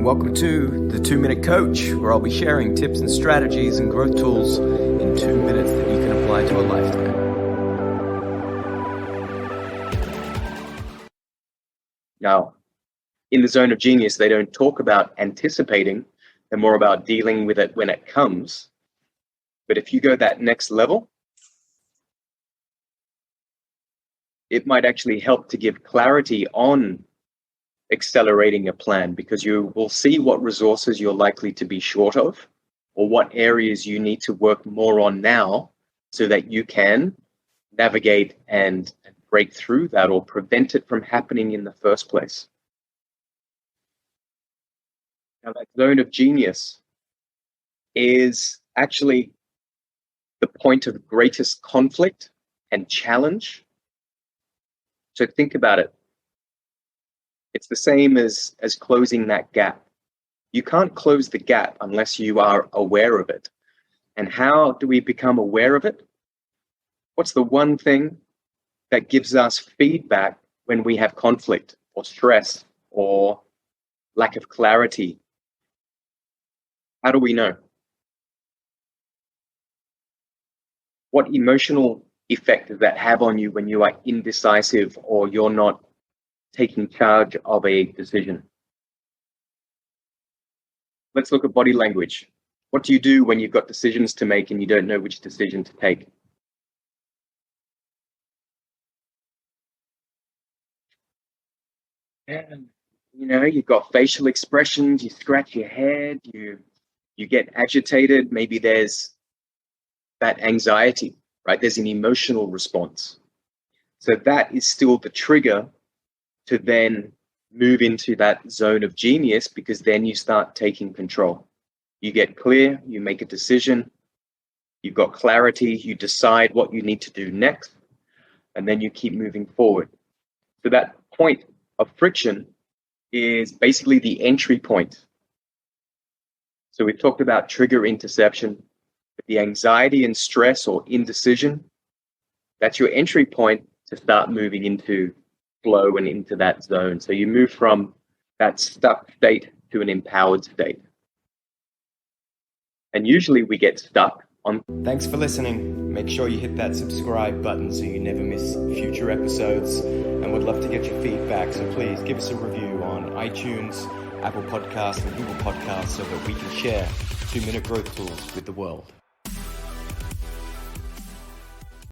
welcome to the 2-Minute Coach, where I'll be sharing tips and strategies and growth tools in 2 minutes that you can apply to a lifetime. Now, in the zone of genius, they don't talk about anticipating, they're more about dealing with it when it comes. But if you go that next level, it might actually help to give clarity on accelerating a plan, because you will see what resources you're likely to be short of or what areas you need to work more on now so that you can navigate and break through that or prevent it from happening in the first place. Now, that zone of genius is actually the point of greatest conflict and challenge. So think about it. It's the same as closing that gap. You can't close the gap unless you are aware of it. And how do we become aware of it? What's the one thing that gives us feedback when we have conflict or stress or lack of clarity? How do we know? What emotional effect does that have on you when you are indecisive or you're not taking charge of a decision? Let's look at body language. What do you do when you've got decisions to make and you don't know which decision to take? And, you've got facial expressions, you scratch your head, you get agitated, maybe there's that anxiety, right? There's an emotional response. So that is still the trigger to then move into that zone of genius, because then you start taking control. You get clear, you make a decision, you've got clarity, you decide what you need to do next, and then you keep moving forward. So that point of friction is basically the entry point. So we've talked about trigger interception, but the anxiety and stress or indecision, that's your entry point to start moving into flow and into that zone. So you move from that stuck state to an empowered state. And usually we get stuck on. Thanks for listening. Make sure you hit that subscribe button so you never miss future episodes. And would love to get your feedback, so please give us a review on iTunes, Apple Podcasts, and Google Podcasts so that we can share 2-minute growth tools with the world.